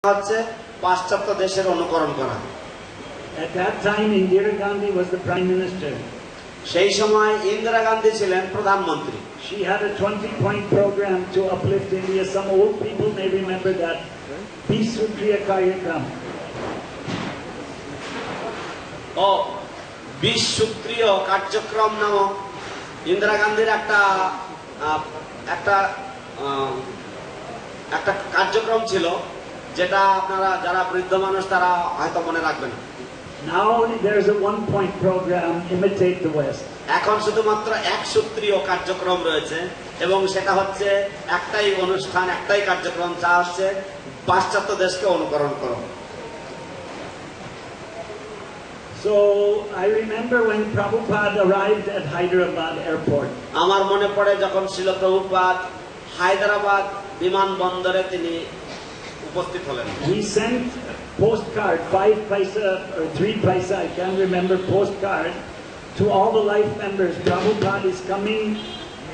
হচ্ছে পাশ্চাত্য দেশের অনুকরণ করা। At that time, Indira Gandhi was the prime minister. সেই সময় ইন্দিরা গান্ধী ছিলেন প্রধানমন্ত্রী। She had a 20-point program to uplift India. Some old people may remember that. Bisutriya Karyakram. ও 20 সূত্রীয় কার্যক্রম নামক ইন্দিরা গান্ধীর একটা কার্যক্রম ছিল, যেটা আপনারা যারা বৃদ্ধ মানুষ তারা হয়তো মনে রাখবেন। Now there's a 1-point program, Imitate the West. এখন শুধুমাত্র এক সূত্রীয় কার্যক্রম রয়েছে এবং সেটা হচ্ছে একটাই অনুষ্ঠান, একটাই কার্যক্রম, যা হচ্ছে পাশ্চাত্য দেশকে অনুকরণ করো। So I remember when Prabhupada arrived at Hyderabad airport. আমার মনে পড়ে যখন শ্রীল প্রভুপাদ হায়দ্রাবাদ বিমানবন্দরে তিনি উপস্থিত হলেন। He sent postcard, 5 paisa or 3 paisa, I can't remember, postcard to all the life members. Prabhupada is coming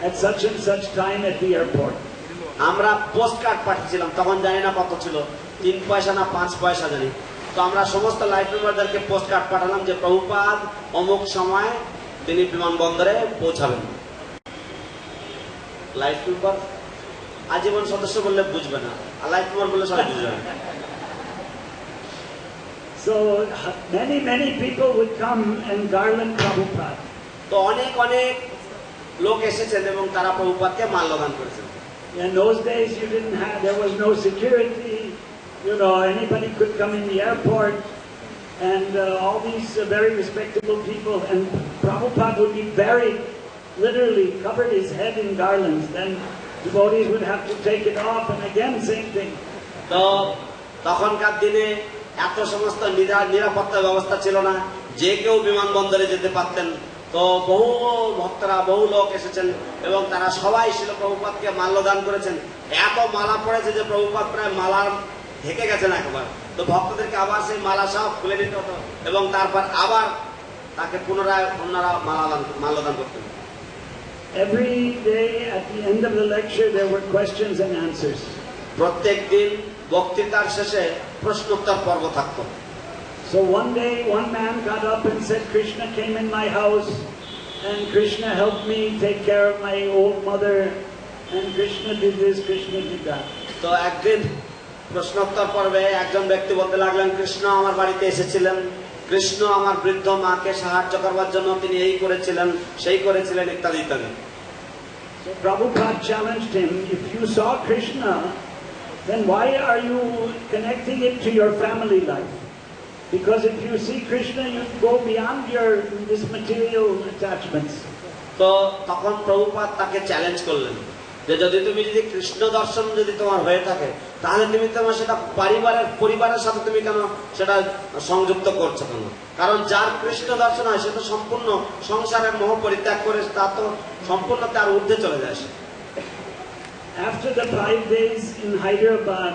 at such and such time at the airport. আমরা postcard পাঠিয়েছিলাম, তখন জানি না কত ছিল, 3 পয়সা না 5 পয়সা জানি। তো আমরা সমস্ত লাইফ মেম্বারদেরকে পোস্টকার্ড পাঠালাম যে প্রভুপাদ অমুক সময় তিনি বিমানবন্দরে পৌঁছাবেন। লাইফ মেম্বার আজীবন সদস্য বললে বুঝবে না, আর লাইফ মেম্বার বললে সবাই বুঝবে না। So many people would come and garland Prabhupada. তো অনেক লোক এসেছেন এবং তারা প্রভুপাদকে মাল্যদান করেছেন। In those days there was no security, anybody could come in the airport, and all these very respectable people, and Prabhupada would be buried, literally covered his head in garlands. Then devotees would have to take it off, and again same thing. তো তখনকার দিনে এত সমস্ত নিরাপত্তা ব্যবস্থা ছিল না, যে কেউ বিমানবন্দরে যেতে পারতেন। তো বহু ভক্তরা, বহু লোক এসেছেন এবং তারা সবাই শ্রীল প্রভুপাদকে মাল্যদান করেছেন। এত মালা পড়েছে যে প্রভুপাদ প্রায় মালার ঢেকে গেছেন একবার। তো ভক্তদেরকে আবার সেই মালা সব খুলে নিতে হতো এবং তারপর আবার তাকে পুনরায় অন্যরা মাল্যদান করতেন। Every day at the end of the lecture there were questions and answers. প্রত্যেক দিন বক্তৃতার শেষে প্রশ্নোত্তর পর্ব থাকতো। So one day one man got up and said, Krishna came in my house and Krishna helped me take care of my old mother, and Krishna did this, Krishna did that. তো একদিন প্রশ্নোত্তর পর্বে একজন ব্যক্তি বলতে লাগলেন, কৃষ্ণ আমার বাড়িতে এসেছিলেন, কৃষ্ণ আমার বৃদ্ধ মাকে সাহায্য করবার জন্য তিনি এই করেছিলেন, সেই করেছিলেন, ইত্যাদি ইত্যাদি। So Prabhupada challenged him, if you saw Krishna, then why are you connecting it to your family life? Because if you see Krishna, you go beyond this material attachments. তো তখন প্রভুপাদ তাকে চ্যালেঞ্জ করলেন যে যদি কৃষ্ণ দর্শন যদি তোমার হয়ে থাকে, তাহলে তুমি তোমার সেটা পরিবারের সাথে তুমি কেন সেটা সংযুক্ত করছো কেন? কারণ যার কৃষ্ণ দর্শন হয় সে তো সম্পূর্ণ সংসারের মোহ পরিত্যাগ করে তা তো সম্পূর্ণ তার ঊর্ধ্বে চলে যায়। After the 5 days in Hyderabad,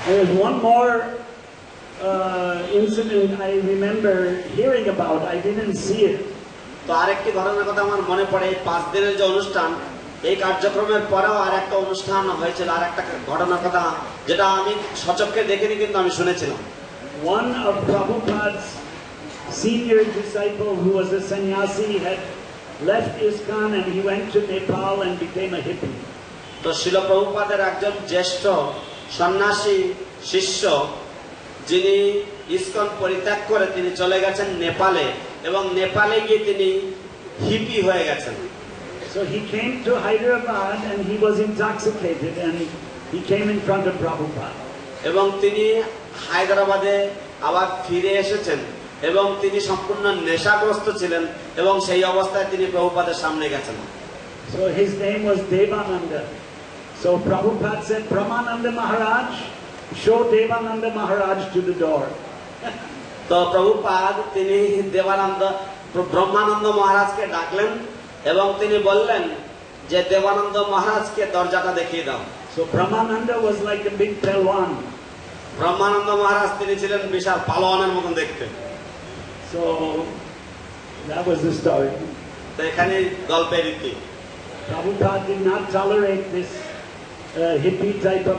there was one more incident I remember hearing about. I didn't see it. তো আরেকটি ঘটনার কথা আমার মনে পড়ে, এই 5 দিনের যে অনুষ্ঠান, এই কার্যক্রমের পরেও আর একটা অনুষ্ঠান হয়েছিল, আর একটা ঘটনার কথা যেটা আমি সচক্ষে দেখিনি কিন্তু আমি শুনেছিলাম। One of Prabhupada's senior disciple, who was a sannyasi, had left ISKCON and he went to Nepal and became a hippie. তো শ্রীল প্রভুপাদের একজন জ্যেষ্ঠ সন্ন্যাসী শিষ্য, যিনি ইসকন পরিত্যাগ করে তিনি চলে গেছেন নেপালে এবং নেপালে গিয়ে তিনি হিপি হয়ে গেছেন। So he came to Hyderabad and he was intoxicated and he came in front of Prabhupada. এবং তিনি হায়দ্রাবাদে আবার ফিরে এসেছেন এবং তিনি সম্পূর্ণ নেশাগ্রস্ত ছিলেন এবং সেই অবস্থায় তিনি প্রভুপাদের সামনে গেছেন। So his name was Devananda. So Prabhupada said, Brahmananda Maharaj, show Devananda Maharaj to the door. তো প্রভুপাদ তিনি ব্রহ্মানন্দ মহারাজকে ডাকলেন এবং তিনি বললেন যে দেবানন্দ মহারাজকে দরজাটা দেখিয়ে দাও। So Brahmananda was like a big pelwan. ব্রহ্মানন্দ মহারাজ তিনি ছিলেন বিশাল পালোয়ানের মতন দেখতে। So that was the story. তো এখানে গল্পের রীতি। Prabhupada did not tolerate this hippie type of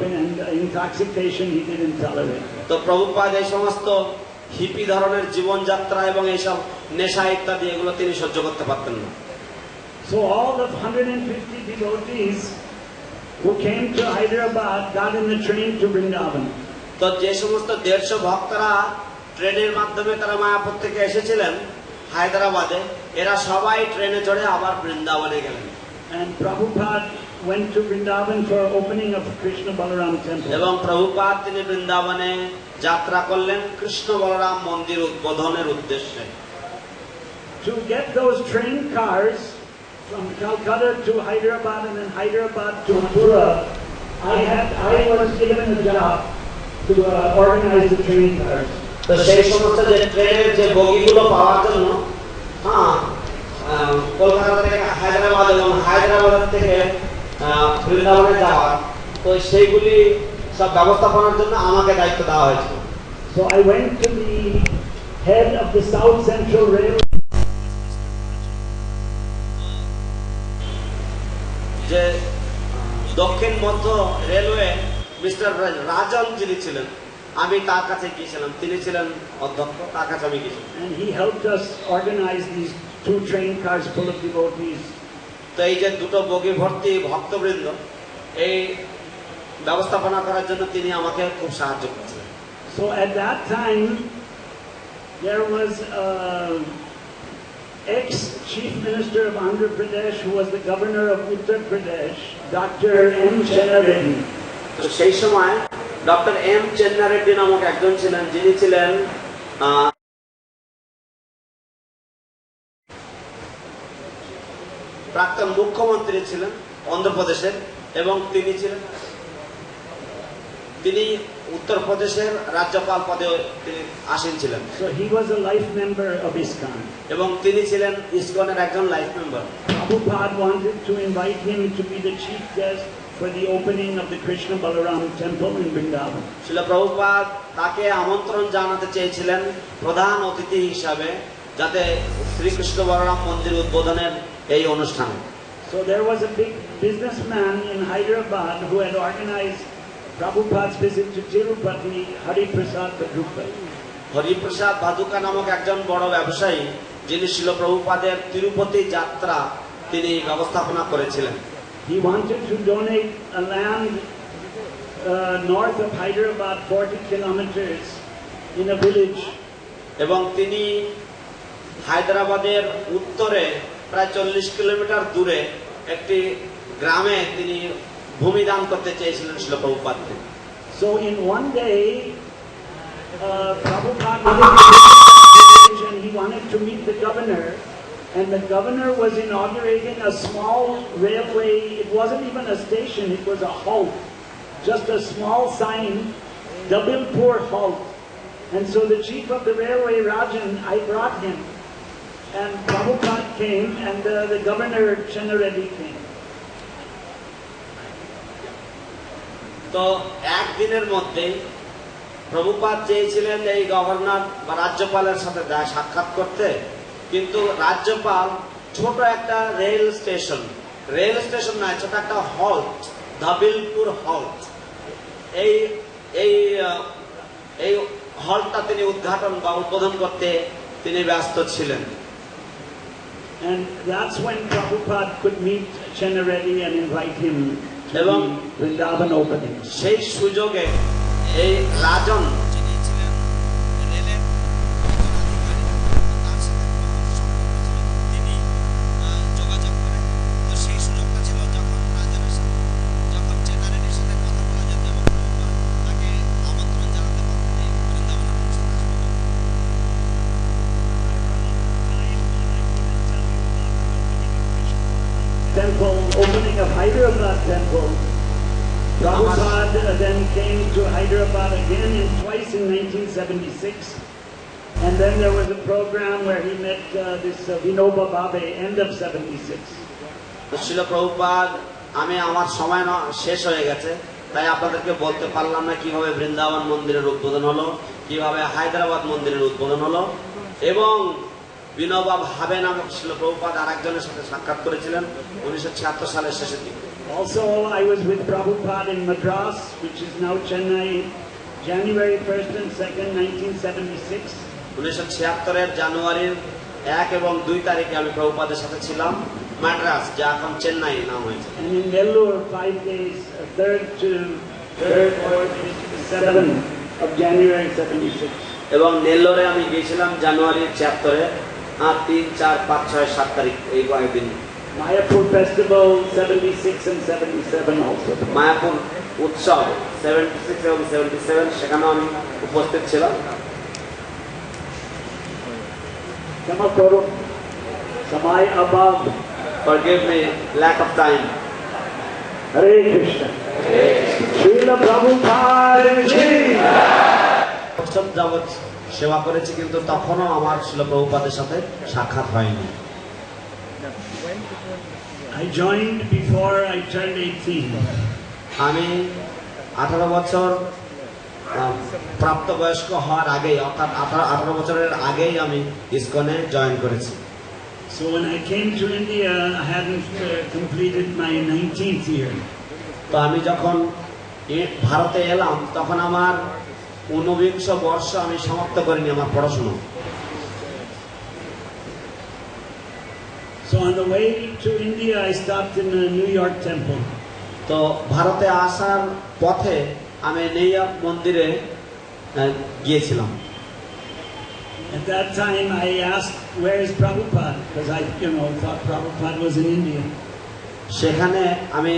intoxication he didn't tolerate. তো প্রভুপাদ এই সমস্ত হিপি ধরনের জীবনযাত্রা এবং এইসব নেশা ইত্যাদি এগুলো তিনি সহ্য করতে পারতেন না। So all of 150 devotees who came to Hyderabad got in the train to Vrindavan. তো যে সমস্ত 150 ভক্তরা ট্রেনের মাধ্যমে তারা মায়াপুর থেকে এসেছিলেন হায়দ্রাবাদে, এরা সবাই ট্রেনে চড়ে আবার বৃন্দাবনে গেলেন। And Prabhupada went to Vrindavan for opening of Krishna Balaram temple. এবং প্রভুপাদ তিনি বৃন্দাবনে যাত্রা করলেন কৃষ্ণ বলরাম মন্দির উদ্বোধনের উদ্দেশ্যে। To get those train cars from Kolkata to Hyderabad and then Hyderabad to Mathura, I was given the job to organize the train cars. তো সেই সমস্ত যে ট্রেনের যে বগিগুলো পাওয়ার জন্য কলকাতা থেকে হায়দ্রাবাদ এবং হায়দ্রাবাদ থেকে বৃন্দাবনে যাওয়া, তো সেইগুলি সব ব্যবস্থাপনার জন্য আমাকে দায়িত্ব দেওয়া হয়েছিল। So I went to the head of the South Central Railway. যে দক্ষিণ মধ্য রেলওয়ে মিস্টার রাজন যিনি ছিলেন, আমি তার কাছে গিয়েছিলাম, তিনি ছিলেন অধ্যক্ষ, তার কাছে আমি গিয়েছিলাম। And he helped us organize these 2 train cars full of devotees. তো এই যে দুটো বগি ভর্তি ভক্তবৃন্দ এই ব্যবস্থাপনা করার জন্য তিনি আমাকে খুব সাহায্য করেছিলেন। So at that time there was ex-chief minister of Andhra Pradesh who was the governor of Uttar Pradesh, Dr. M. Chenna Reddy. তো সেই সময় ডক্টর এম চেন্না রেড্ডি নামক একজন ছিলেন, যিনি ছিলেন প্রাক্তন মুখ্যমন্ত্রী ছিলেন অন্ধ্রপ্রদেশের, এবং তিনি উত্তরপ্রদেশের রাজ্যপাল পদে তিনি আসীন ছিলেন। So he was a life member of ISKCON. এবং তিনি ছিলেন ইসকনের একজন life member. Prabhupada wanted to invite him to be the chief guest for the opening of the Krishna Balaram temple in Vrindavan. Srila Prabhupada তাকে আমন্ত্রণ জানাতে চেয়েছিলেন প্রধান অতিথি হিসাবে, যাতে শ্রীকৃষ্ণ বলরাম মন্দির উদ্বোধনের এই অনুষ্ঠানে। So there was a big businessman in Hyderabad who had organized Prabhupada's visit to Tirupati, Hare Paduka. Hariprasad ভাদুকা নামক একজন বড় ব্যবসায়ী, যিনি শ্রীল প্রভুপাদের তিরুপতি যাত্রা তিনি ব্যবস্থাপনা করেছিলেন। He wanted to donate a land north of Hyderabad, 40 kilometers, in a village. এবং তিনি হায়দ্রাবাদের উত্তরে প্রায় 40 কিলোমিটার দূরে একটি গ্রামে তিনি ভূমি দান করতে চেয়েছিলেন Srila প্রভুপাদকে। So in one day, Prabhupada he wanted to meet the governor, and the governor was inaugurating a small railway. It wasn't even a station, it was a halt, just a small sign, Dabilpur halt. And so the chief of the railway, Rajan, I brought him, and Prabhupada came, and the governor, Chenna Reddy, came. তো একদিনের মধ্যেই প্রভুপাদ চেয়েছিলেন এই governor বা রাজ্যপালের সাথে সাক্ষাৎ করতে, কিন্তু রাজ্যপাল ছোট একটা রেল স্টেশন নয়, ছোট একটা হল্ট, ধাবিলপুর হল্ট, এই হল্টটা তিনি উদ্ঘাটন বা উদ্বোধন করতে তিনি ব্যস্ত ছিলেন। And that's when Prabhupada could meet Chenna Reddy and invite him to the Vrindavan opening. সেই সুযোগে এই রাজন Temple, opening of Hyderabad temple. Prabhupada then came to Hyderabad again twice in 1976, and then there was a program where he met this Vinoba Bhave, end of 76. Srila Prabhupada, আমি আমার সময় শেষ হয়ে গেছে, তাই আপনাদেরকে বলতে পারলাম না কিভাবে বৃন্দাবন মন্দিরের উদ্বোধন হলো, কিভাবে হায়দ্রাবাদ মন্দিরের উদ্বোধন হলো, এবং বিনোবা ভাবে নামক শ্রীল প্রভুপাদ আরেকজনের সাথে সাক্ষাৎ করেছিলেন 1976 সালের শেষের দিকে। Also, I was with Prabhupada in Madras, which is now Chennai, January 1st and 2nd, 1976. 1976 জানুয়ারির 1 এবং 2 তারিখে আমি প্রভুপাদের সাথে ছিলাম মাদ্রাস, যা এখন চেন্নাই নাম হয়েছে। And in Nellore, 5 days, 3rd to 7th of January 76. এবং নেল্লোরে আমি গিয়েছিলাম জানুয়ারির 76-এ, 3, 4, 5, 6, 7 তারিখ এই কয়েকদিন। Mayapur festival 76 and 77 also. Mayapur উৎসব 76 এবং 77 সেখানে আমি উপস্থিত ছিলাম। Kama karo, samay abab. Forgive me, lack of time. Hare Krishna. Srila Prabhupada ji. বছর যাবৎ সেবা করেছি, কিন্তু তখনও আমার ছিল প্রভুপাদের সাথে সাক্ষাৎ হয়নি। I joined before I turned 18. আমি 18 বছর প্রাপ্তবয়স্ক হওয়ার আগেই, অর্থাৎ 18 বছরের আগেই আমি ইসকনে জয়েন করেছি। So when I came to India, I hadn't completed my 19th year. তো আমি যখন ভারতে এলাম তখন আমার 19 বর্ষ আমি সমাপ্ত করিনি আমার পড়াশোনা। So on the way to India, I stopped in the New York temple. তো ভারতে আসার পথে আমি নিউ ইয়র্ক মন্দিরে গিয়েছিলাম। At that time, I asked, "Where is Prabhupada?" Because I, thought Prabhupada was in India. সেখানে আমি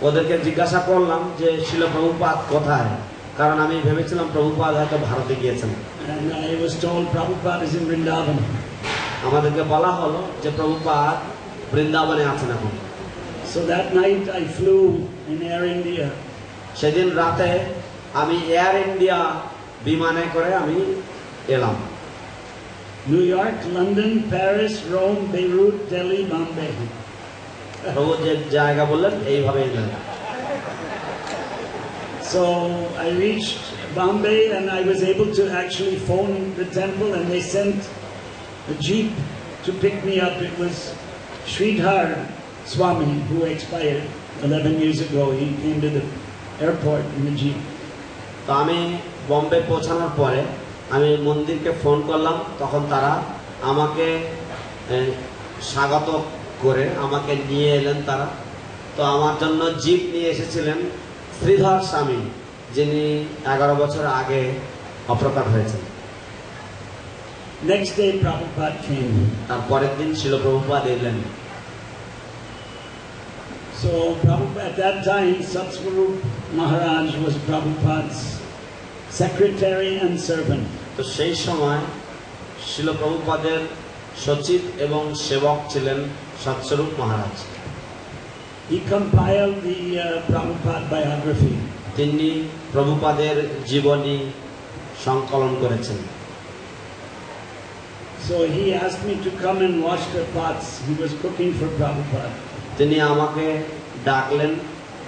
ওদেরকে জিজ্ঞাসা করলাম যে শিল প্রভুপাদ কোথায়, কারণ আমি ভেবেছিলাম প্রভুপাদ হয়তো ভারতে গিয়েছেন। And I was told Prabhupada is in Vrindavan. আমাদেরকে বলা হলো যে প্রভুপাদ বৃন্দাবনে আছেন এখন। So that night I flew in Air India. সেদিন রাতে আমি এয়ার ইন্ডিয়া বিমানে করে আমি এলাম। New York, London, Paris, Rome, Beirut, Delhi, Bombay. প্রভু যে জায়গা বললেন এইভাবে এলেন। So I reached Bombay and I was able to actually phone the temple, and they sent a jeep to pick me up. It was Sridhar Swami, who expired 11 years ago. He came to the airport in the jeep. তো আমি বম্বে পৌঁছানোর পরে আমি মন্দিরকে phone করলাম, তখন তারা আমাকে স্বাগত করে আমাকে নিয়ে এলেন তারা। তো আমার জন্য জিপ নিয়ে এসেছিলেন শ্রীধর স্বামী, যিনি 11 বছর আগে অপ্রকাশ হয়েছেন। Next day Prabhupada came. তার পরের দিন শিল প্রভুপাদ এলেন। So Prabhupada, at that time, Satsvarup Maharaj was Prabhupada's secretary and servant. তো সেই সময় শিল প্রভুপাদের সচিব এবং সেবক ছিলেন সৎস্বরূপ মহারাজ। He compiled the Prabhupada biography. তিনি প্রভুপাদের জীবনী সংকলন করেছেন। So he asked me to come and wash the pots. He was cooking for Prabhupada. তিনি আমাকে ডাকলেন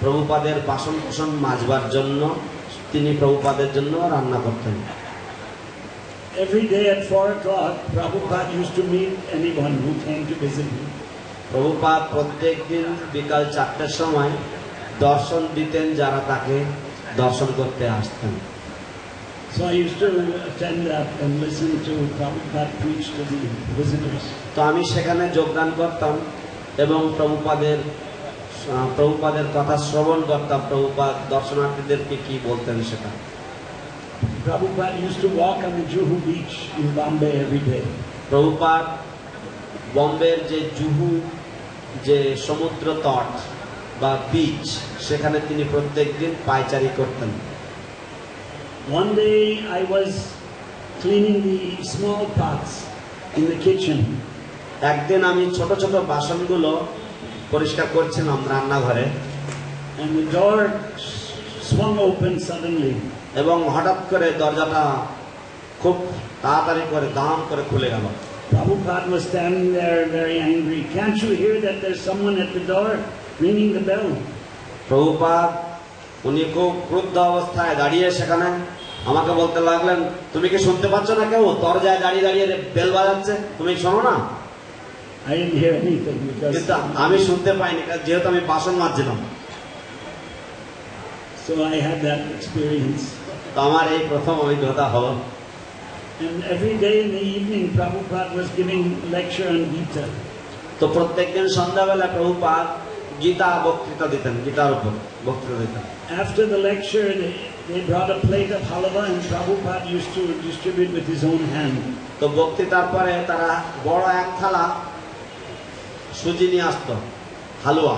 প্রভুপাদের বাসন কুসন মাজবার জন্য। তিনি প্রভুপাদের জন্য রান্না করতেন। Every day at 4 o'clock, Prabhupada used to meet anyone who came to visit him. Prabhupada প্রত্যেক দিন বিকাল 4টার সময় দর্শন দিতেন যারা তাকে দর্শন করতে আসতেন। So I used to attend that and listen to Prabhupada preach to the visitors. তো আমি সেখানে যোগদান করতাম এবং প্রভুপাদের কথা শ্রবণ করতাম। প্রভুপাদ দর্শনার্থীদেরকে কি বলতেন সেটা। Prabhupada used to walk on the Juhu beach in Bombay every day. Prabhupada বম্বের যে জুহু যে সমুদ্র তট বা বিচ, সেখানে তিনি প্রত্যেক দিন পায়চারি করতেন। One day I was cleaning the small pots in the kitchen. একদিন আমি ছোট ছোট বাসনগুলো পরিষ্কার করছিলাম রান্নাঘরে, And the door swung open suddenly. এবং হঠাৎ করে দরজাটা খুব তাড়াতাড়ি করে দাম করে খুলে গেল। Prabhupada was standing there very angry. Can't you hear that there's someone at the door ringing the bell? Prabhupada উনি খুব ক্রুদ্ধ অবস্থায় দাঁড়িয়ে সেখানে আমাকে বলতে লাগলেন, তুমি কি শুনতে পাচ্ছ না কেউ দরজায় দাঁড়িয়ে দাঁড়িয়ে বেল বাজাচ্ছে, তুমি শোনো না? I didn't hear anything because. কিন্তু আমি শুনতে পাইনি যেহেতু আমি বাসন মাজছিলাম। So I had that experience. তো আমার এই প্রথম অভিজ্ঞতা হলো। And every day in the evening, Prabhupada was giving lecture on Gita. তো প্রত্যেকদিন সন্ধ্যাবেলা প্রভুপাদ গীতা বক্তৃতা দিতেন, গীতার উপর বক্তৃতা দিতেন। After the lecture, they brought a plate of halwa and Prabhupada used to distribute with his own hand. তো বক্তৃতার পরে তারা বড় এক থালা সুজি নিয়ে আসতো, হালুয়া।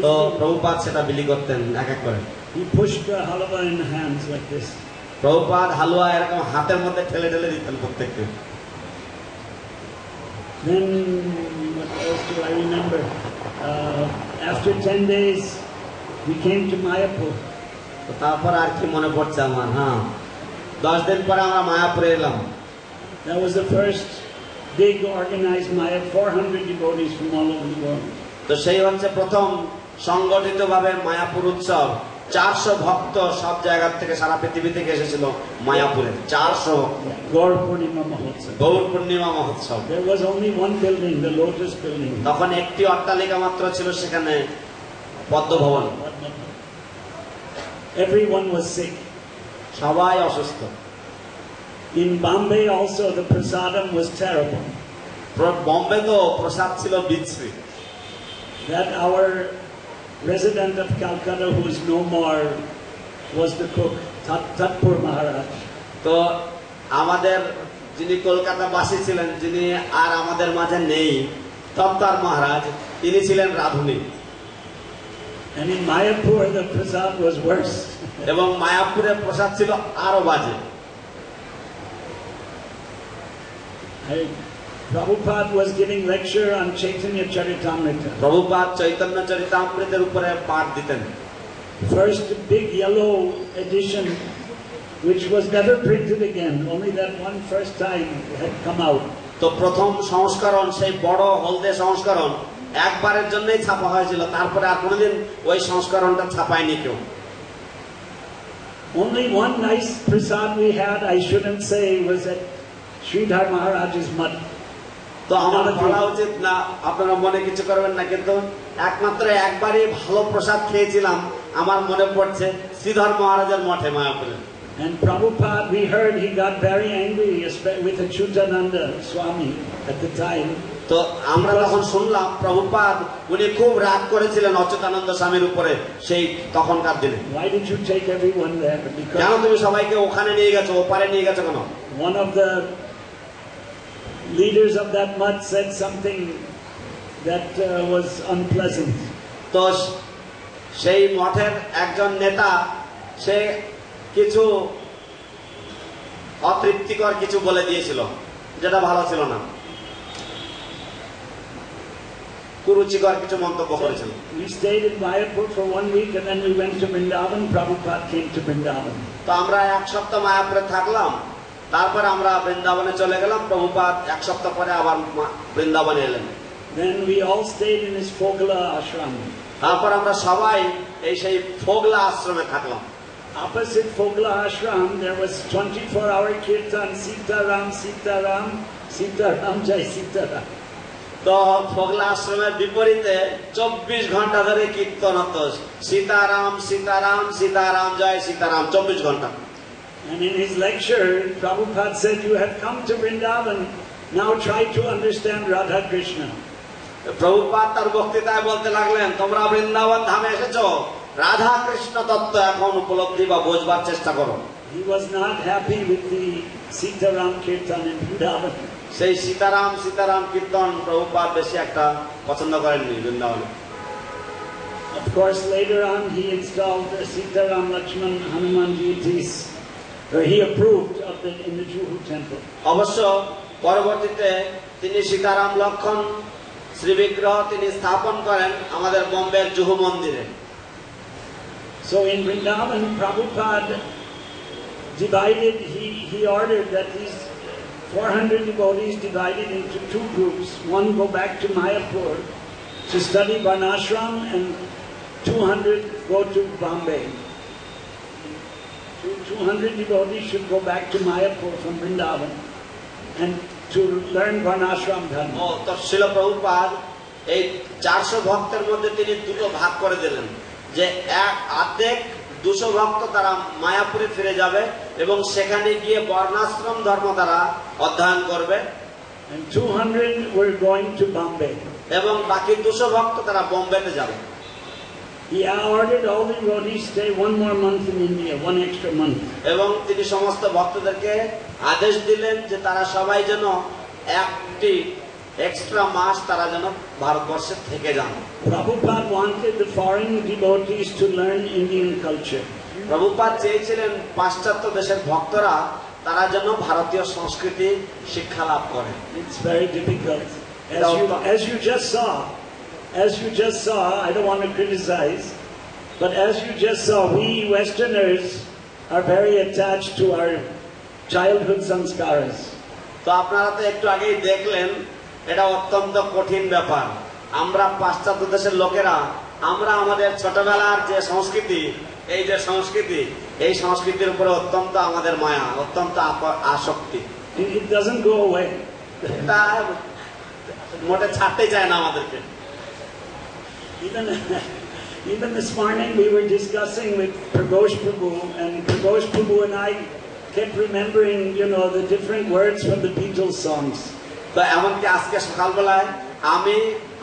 তো প্রভুপাদ সেটা বিলি করতেন এক এক করে। He pushed the halwa in the hands like this. Prabhupada হালুয়া এরকম হাতের মধ্যে ঠেলে ঠেলে দিতেন প্রত্যেককে। Then what else do I remember? After 10 days, we came to Mayapur. তো তারপর আর কি মনে পড়ছে আমার, হ্যাঁ 10 দিন পরে আমরা মায়াপুরে এলাম। That was the first big organized Maya, 400 devotees from all over the world. তো সেই হচ্ছে প্রথম সংগঠিত ভাবে মায়াপুর উৎসব। 400 ভক্ত সব জায়গা থেকে সারা পৃথিবী থেকে এসেছিল মায়াপুরে। 400 Gaur Purnima Mahotsav. Gour Purnima Mahotsav. There was only one building, the Lotus building. তখন একটি অট্টালিকা মাত্র ছিল সেখানে, পদ্মভবন। Everyone was sick. সবাই অসুস্থ। In Bombay also the prasadam was terrible. Bombay তো প্রসাদ ছিল বিচ্ছিরি। That our resident of Calcutta, who is no more, was the cook, Tatpur Maharaj. তো আমাদের যিনি কলকাতা বাসী ছিলেন, যিনি আর আমাদের মাঝে নেই, তত্তার মহারাজ, তিনি ছিলেন রাঁধুনি। And in Mayapur the prasad was worse. এবং মায়াপুরের প্রসাদ ছিল আরো বাজে। Prabhupada was giving lecture on Chaitanya Charitamrita. Prabhupada Chaitanya চরিতামৃতের উপরে পাঠ দিতেন। First big yellow edition, which was never printed again, only that one first time had come out. তো প্রথম সংস্করণ, সেই বড় হলদে সংস্করণ একবারের জন্যই ছাপা হয়েছিল, তারপরে আর কোনোদিন ওই সংস্করণটা ছাপায়নি কেউ। Only one nice prasad we had, I shouldn't say, was at Sridhar Maharaj's mud. তো আমাদের বলা উচিত না, আপনারা মনে কিছু করবেন না, কিন্তু একমাত্র একবারই ভালো প্রসাদ খেয়েছিলাম আমার মনে পড়ছে শ্রীধর মহারাজের মঠে মায়াপুরে। And Prabhupada, we heard he got very angry with Achyutananda Swami at the time. তো আমরা যখন শুনলাম প্রভুপাদ উনি খুব রাগ করেছিলেন অচ্যুতানন্দ স্বামীর উপরে সেই তখনকার দিনে। Why did you take everyone there? কেন তুমি সবাইকে ওখানে নিয়ে গেছো, ওপারে নিয়ে গেছো কেন? One of the leaders of that mud said something that was unpleasant. তো সেই মঠের একজন নেতা সে কিছু অতৃপ্তিকর কিছু বলে দিয়েছিল, যেটা ভালো ছিল না, কুরুচিকর কিছু মন্তব্য করেছিল। We stayed in Mayapur for 1 week and then we went to Vrindavan. Prabhupada came to Vrindavan. তো আমরা এক সপ্তাহ মায়াপুরে থাকলাম, তারপর আমরা বৃন্দাবনে চলে গেলাম। প্রভুপাদ এক সপ্তাহ পরে আবার বৃন্দাবনে এলেন। Then we all stayed in his Fogla ashram. তারপর আমরা সবাই এই সেই ফোগলা আশ্রমে থাকলাম। Opposite Fogla ashram there was 24-hour kirtan, Sita Ram, Sita Ram, Sita Ram, Jai Sita Ram. তো ফোগলা আশ্রমের বিপরীতে 24 ঘন্টা ধরে কীর্তন হতো, সীতারাম সীতারাম সীতারাম জয় সীতারাম, 24 ঘন্টা। And in his lecture, Prabhupada said, "You have come to Vrindavan, now try to understand Radha Krishna." Prabhupada তার বক্তৃতায় বলতে লাগলেন, তোমরা বৃন্দাবন ধামে এসেছো, রাধা কৃষ্ণ তত্ত্ব এখন উপলব্ধি বা বোঝবার চেষ্টা করো। He was not happy with the Sita Ram Kirtan in Vrindavan. সেই সীতারাম সীতারাম কীর্তন প্রভুপাদ বেশি একটা পছন্দ করেননি বৃন্দাবনে। Of course, later on he installed the Sita Ram Lakshman Hanuman deities. He approved of it in the Juhu temple. অবশ্য পরবর্তীতে তিনি সীতারাম লক্ষণ শ্রীবিগ্রহ তিনি স্থাপন করেন আমাদের বোম্বের জুহু মন্দিরে। So in Vrindavan, Prabhupada divided, he ordered that these 400 devotees divided into 2 groups. One go back to Mayapur to study Varnashram and 200 go to Bombay. 200 devotees should go back to Mayapur from Vrindavan. And to learn Varnashram Dharma. ও তো শিল প্রভুপাদ এই 400 ভক্তের মধ্যে তিনি দুটো ভাগ করে দিলেন, যে এক অর্ধেক 200 ভক্ত তারা মায়াপুরে ফিরে যাবে এবং সেখানে গিয়ে বর্ণাশ্রম ধর্ম তারা অধ্যয়ন করবে, And 200 were going to Bombay. এবং বাকি 200 ভক্ত তারা বোম্বেতে যাবে। He ordered all the devotees stay one more month in India, one extra month. এবং তিনি সমস্ত ভক্তদেরকে আদেশ দিলেন যে তারা সবাই যেন একটি এক্সট্রা মাস তারা যেন ভারতবর্ষে থেকে যান। Prabhupada wanted the foreign devotees to learn Indian culture. Prabhupada চেয়েছিলেন পাশ্চাত্য দেশের ভক্তরা তারা যেন ভারতীয় সংস্কৃতি শিক্ষা লাভ করে। It's very difficult. As you just saw, I don't want to criticize, but as you just saw, we Westerners are very attached to our childhood sanskaras. তো আপনারা তো একটু আগেই দেখলেন, এটা অত্যন্ত কঠিন ব্যাপার। আমরা পাশ্চাত্য দেশের লোকেরা আমরা আমাদের ছোটবেলার যে সংস্কৃতি, এই যে সংস্কৃতি, এই সংস্কৃতির উপরে অত্যন্ত আমাদের মায়া, অত্যন্ত আসক্তি। It doesn't go away. এটা মোটে ছাড়তে চায় না আমাদেরকে। Even this morning we were discussing with Basu Ghosh Prabhu, and Basu Ghosh Prabhu and I kept remembering, the different words from the Beatles songs. তো এমনকি আজকে সকালবেলায় আমি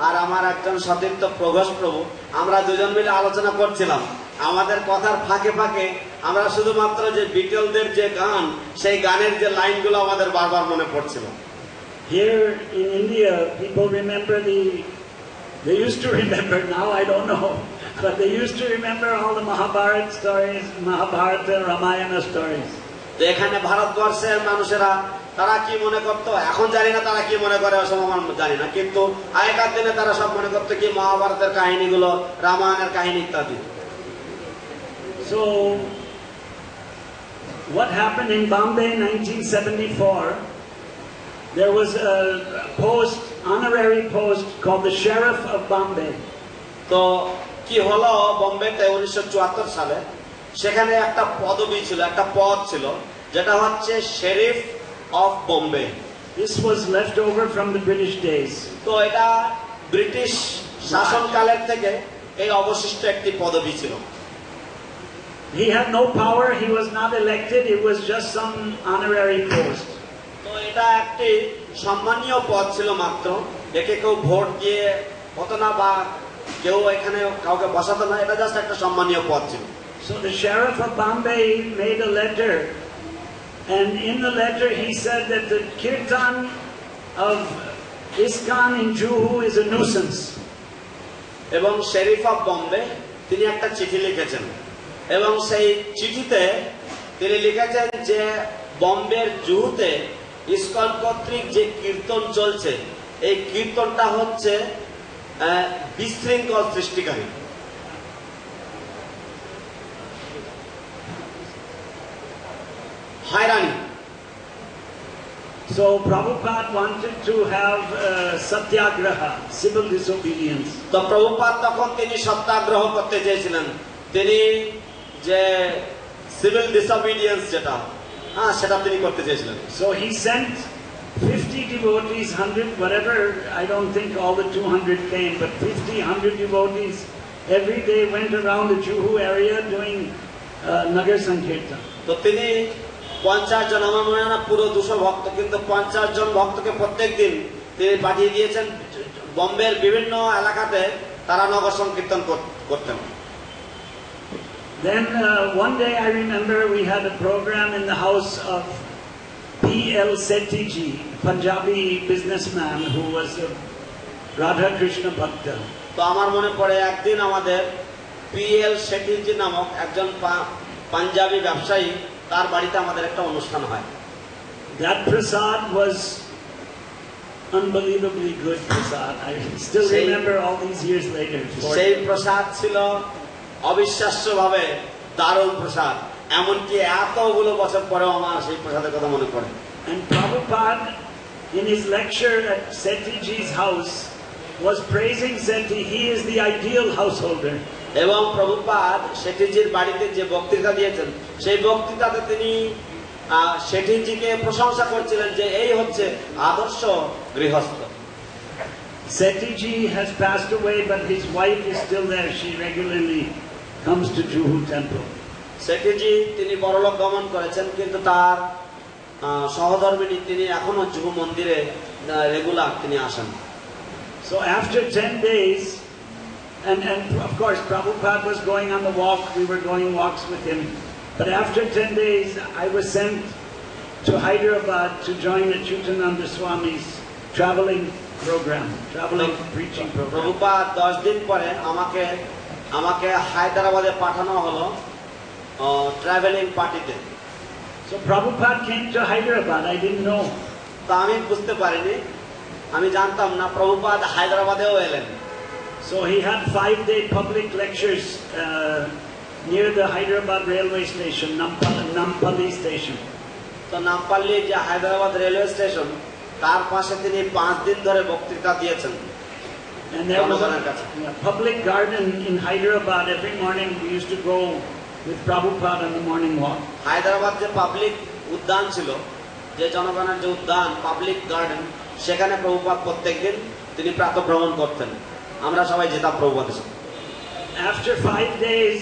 আর আমার একজন সতীর্থ প্রঘোষ প্রভু আমরা দুজন মিলে আলোচনা করছিলাম। আমাদের কথার ফাঁকে ফাঁকে আমরা শুধুমাত্র যে বিটলদের যে গান, সেই গানের যে লাইনগুলো আমাদের বারবার মনে পড়ছিল। Here in India, people remember they used to remember, now I don't know, but they used to remember all the Mahabharata stories, Mahabharata, Ramayana stories. তো এখানে ভারতবর্ষের মানুষেরা তারা কি মনে করতো, এখন জানি না তারা কি মনে করে, ওসব আমরা জানি না, কিন্তু আগেকার দিনে তারা সব মনে করতো কি মহাভারতের কাহিনীগুলো, রামায়ণের কাহিনী ইত্যাদি। So, what happened in Bombay in 1974, there was a honorary post called the Sheriff of Bombay. তো কি হলো, বোম্বেতে 1974 সালে সেখানে একটা পদবি ছিল, একটা পদ ছিল, যেটা হচ্ছে sheriff of Bombay. This was left over from the British days. তো এটা ব্রিটিশ শাসনকালের থেকে এই অবশিষ্ট একটি পদবি ছিল। He had no power, he was not elected, it was just some honorary post. তো এটা একটি সম্মানীয় পদ ছিল মাত্র, একে কেউ ভোট দিয়ে হতো না বা কেউ এখানে কাউকে বসাতো না, এটা জাস্ট একটা সম্মানীয় পদ ছিল। So the Sheriff of Bombay made a letter, and in the letter he said that the kirtan of ISKCON in Juhu is a nuisance. এবং শেরিফ অফ বোম্বে তিনি একটা চিঠি লিখেছেন, এবং সেই চিঠিতে তিনি লিখেছেন যে বোম্বের জুহুতে ইসকন কর্তৃক যে কীর্তন চলছে, এই কীর্তনটা হচ্ছে বিশৃঙ্খল সৃষ্টিকারী। হয়রানি। So Prabhupada wanted to have satyagraha, civil disobedience. তো প্রভুপাদ তখন তিনি সত্যাগ্রহ করতে চেয়েছিলেন, তিনি যে সিভিল ডিসঅবিডিয়েন্স যেটা সেটা তিনি করতে চেয়েছিলেন। So he sent 50 devotees, 100, whatever, I don't think all the 200 came, but 50, 100 devotees every day went around the Juhu area doing Nagar Sankirtan. তো তিনি 50 জন, আমার মনে হয় না পুরো 200 ভক্ত, কিন্তু 50 জন ভক্তকে প্রত্যেক দিন তিনি পাঠিয়ে দিয়েছেন বোম্বের বিভিন্ন এলাকাতে, তারা নগর সংকীর্তন করতেন। Then one day I remember we had a program in the house of P.L. Sethi, Punjabi businessman who was a Radha Krishna Bhakta. তো আমার মনে পড়ে একদিন আমাদের P.L. শেঠিজি নামক একজন পাঞ্জাবি ব্যবসায়ী, তার বাড়িতে আমাদের একটা অনুষ্ঠান হয়। That prasad was unbelievably good prasad. I still remember all these years later. সেই প্রসাদ ছিল অবিশ্বাস্যভাবে দারুণ প্রসাদ, এমনকি এতগুলো বছর পরেও আমার সেই প্রসাদের কথা মনে পড়ে। And Prabhupada, in his lecture at Sethiji's house, was praising Sethi. He is the ideal householder. এবং প্রভুপাদ শেঠিজির বাড়িতে যে বক্তৃতা দিয়েছেন, সেই বক্তৃতাতে তিনি শেঠিজিকে প্রশংসা করছিলেন যে এই হচ্ছে আদর্শ গৃহস্থ। Setiji has passed away, but his wife is still there. She regularly comes to Juhu temple. শেঠিজি তিনি পরলোক গমন করেছেন, কিন্তু তার সহধর্মিনী তিনি এখনো জুহু মন্দিরে রেগুলার তিনি আসেন। So after 10 days, and of course Prabhupada was going on the walk, we were going walks with him. But after 10 days, I was sent to Hyderabad to join the Chutananda Swami's traveling program, traveling preaching program. Prabhupada 10 দিন পরে আমাকে হায়দ্রাবাদে পাঠানো হলো travelling পার্টিতে। So Prabhupada came to Hyderabad. I didn't know. তা আমি বুঝতে পারিনি, আমি জানতাম না প্রভুপাদ হায়দ্রাবাদেও এলেন। So he had 5-day public lectures near the Hyderabad railway station, Nampally station. তো নামপাল্লি যে হায়দ্রাবাদ রেলওয়ে স্টেশন, তার পাশে তিনি 5 দিন ধরে বক্তৃতা দিয়েছেন। And there was a public garden in Hyderabad. Every morning we used to go with Prabhupada on the morning walk. Hyderabad যে পাবলিক উদ্যান ছিল, যে জনগণের যে উদ্যান পাবলিক গার্ডেন, সেখানে প্রভুপাদ প্রত্যেকদিন তিনি প্রাতঃভ্রমণ করতেন। আমরা সবাই যেতাম প্রভুপাদের সাথে। After 5 days,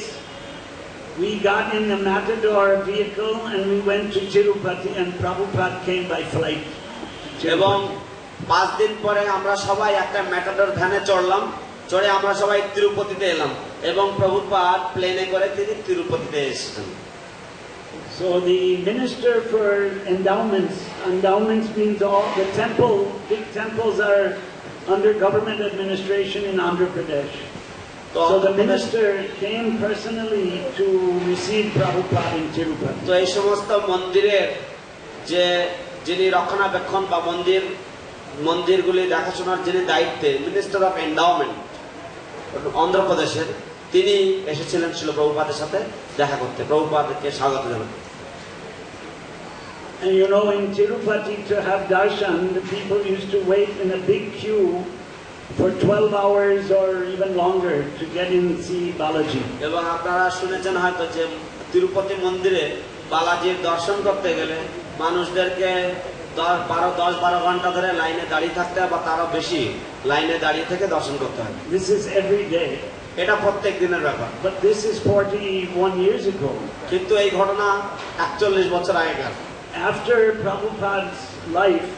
we got in the Matador vehicle and we went to Tirupati, and Prabhupada came by flight. এবং 5 দিন পরে আমরা সবাই একটা ম্যাটাডোর ভ্যানে চড়লাম, চড়ে আমরা সবাই তিরুপতিতে এলাম, এবং প্রভুপাদ প্লেনে করে তিনি তিরুপতিতে এসেছেন। So the minister for endowments means all the big temples are under government administration in Andhra Pradesh. So the minister came personally to receive Prabhupada in Tirupati. তো এই সমস্ত মন্দিরের যিনি রক্ষণাবেক্ষণ বা মন্দিরগুলি দেখাশোনার যিনি দায়িত্বে, মিনিস্টার অফ এন্ডাওমেন্ট অন্ধ্রপ্রদেশের, তিনি এসেছিলেন ছিল প্রভুপাদের সাথে দেখা করতে, প্রভুপাদকে স্বাগত জানাতে। And you know, in Tirupati to have darshan, the people used to wait in a big queue for 12 hours or even longer to get in and see Balaji. এবং আপনারা শুনেছেন হয়তো যে তিরুপতি মন্দিরে বালাজির দর্শন করতে গেলে মানুষদেরকে 10-12 ঘন্টা ধরে লাইনে দাঁড়িয়ে থাকতে হয়, বা তারও বেশি লাইনে দাঁড়িয়ে থেকে দর্শন করতে হয়। This is every day. এটা প্রত্যেক দিনের ব্যাপার। But this is 41 years ago. কিন্তু এই ঘটনা 41 বছর আগেকার। After Prabhupada's life,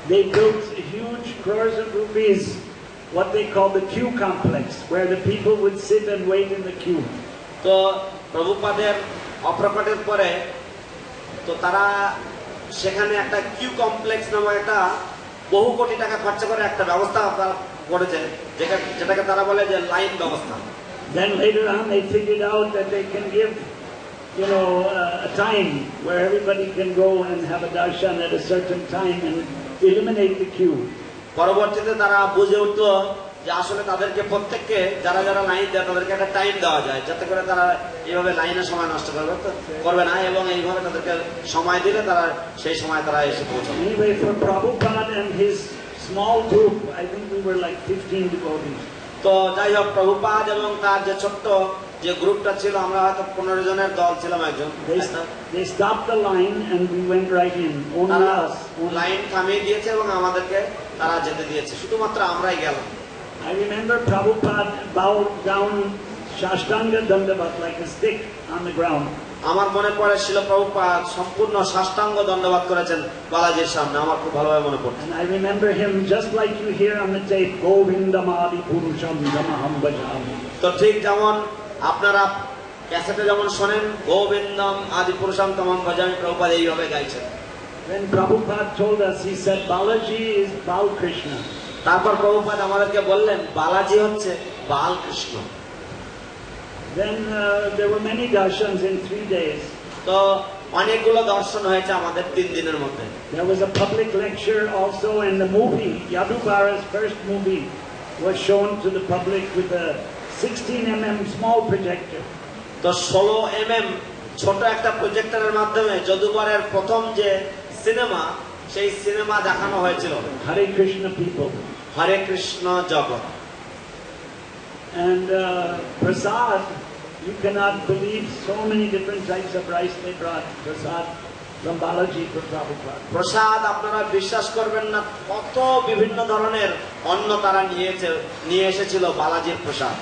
they built a huge crores of rupees, what they call the queue complex, where the people would sit and wait in the queue. তো প্রভুপাদের অপ্রকটের পরে তো তারা সেখানে একটা কিউ কমপ্লেক্স নামে একটা বহু কোটি টাকা খরচ করে একটা ব্যবস্থা করেছে, যেটাকে তারা বলে যে লাইন ব্যবস্থা। Then later on they figured out that they can give, a time where everybody can go and have a darshan at a certain time and eliminate the queue. পরবর্তীতে তারা বুঝে উঠলো যে আসলে তাদেরকে প্রত্যেককে যারা লাইন দেয় তাদেরকে একটা টাইম দেওয়া যায়, যাতে করে তারা এইভাবে লাইনে সময় নষ্ট করবে না, এবং এইভাবে তাদেরকে সময় দিলে তারা সেই সময় তারা এসে পৌঁছাবে। Anyway, for Prabhupada and his small group, I think we were like 15 devotees. তো যাই হোক, প্রভুপাদ এবং তার যে ছোট্ট যে গ্রুপটা ছিল, আমরা হয়তো 15 জনের দল ছিলাম একজন। They stopped the line and we went right in. Only us. Line থামিয়ে দিয়েছে এবং আমাদেরকে তারা যেতে দিয়েছে, শুধুমাত্র আমরাই গেলাম। I remember Prabhupada bowed down Shashtanga Dandavat like a stick on the ground. আমার মনে পড়ে ছিল প্রভুপাদ সম্পূর্ণ সাষ্টাঙ্গ দণ্ডবাদ করেছেন বালাজির সামনে, আমার খুব ভালোভাবে মনে পড়ছে। And I remember him just like you hear on the tape, Govindamadi Purusham Jamaham Bhajami. তো ঠিক যেমন আপনারা ক্যাসেটে যেমন শোনেন, গোবিন্দম আদি পুরুষম তমম ভজামি, প্রভুপাদ এইভাবে গাইছেন। When Prabhupada told us, he said, Balaji is Bal Krishna. তারপর প্রভুপাদ আমাদেরকে বললেন বালাজি হচ্ছে Balkrishna. Then there were many darshans in 3 days. তো অনেকগুলো দর্শন হয়েছে আমাদের 3 দিনের মধ্যে। There was a public lecture also, and the movie, Yadubara's first movie, was shown to the public with a 16 small projector. তো 16 ছোট একটা প্রজেক্টরের মাধ্যমে যদুবরের প্রথম যে সিনেমা, সেই সিনেমা দেখানো হয়েছিল। Hare Krishna people. হরে কৃষ্ণ জগৎ। And prasad, you cannot believe so many different types of rice they brought. Prasad. from Balaji for Prabhupada. প্রসাদ আপনারা বিশ্বাস করবেন না, কত বিভিন্ন ধরনের অন্ন তারা নিয়ে এসেছিল বালাজির প্রসাদ।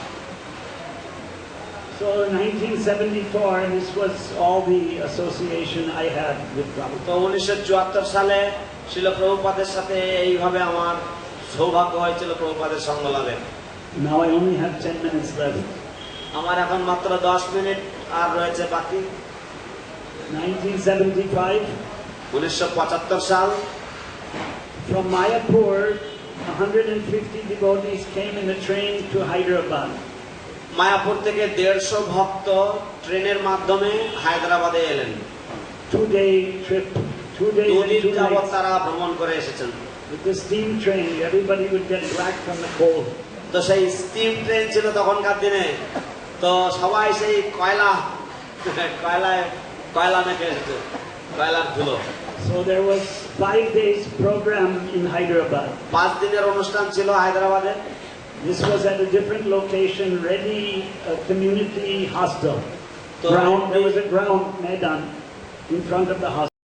So in 1974, this was all the association I had with Prabhupada. তো 1974 সালে শ্রীল প্রভুপাদের সাথে এইভাবে আমার সৌভাগ্য হয়েছিল প্রভুপাদের সঙ্গ লাভের। Now I only have 10 minutes left. আমার এখন মাত্র 10 মিনিট আর রয়েছে বাকি। 1975, 1975 সাল, from Mayapur, 150 devotees came in a train to Hyderabad. Mayapur থেকে 150 ভক্ত ট্রেনের মাধ্যমে হায়দ্রাবাদে এলেন। 2-day trip, 2 days and 2 দিন 2 যাবৎ nights. তারা ভ্রমণ করে এসেছেন। With the steam train, everybody would get black from the cold. তো সেই স্টিম ট্রেন ছিল তখনকার দিনে, তো সবাই সেই কয়লা মেখে এসেছে, কয়লার ধুলো। So there was 5 days program in Hyderabad. 5 দিনের অনুষ্ঠান ছিল হায়দ্রাবাদে। This was at a different location, ready community hostel. So There was a ground Maidan in front of the hostel.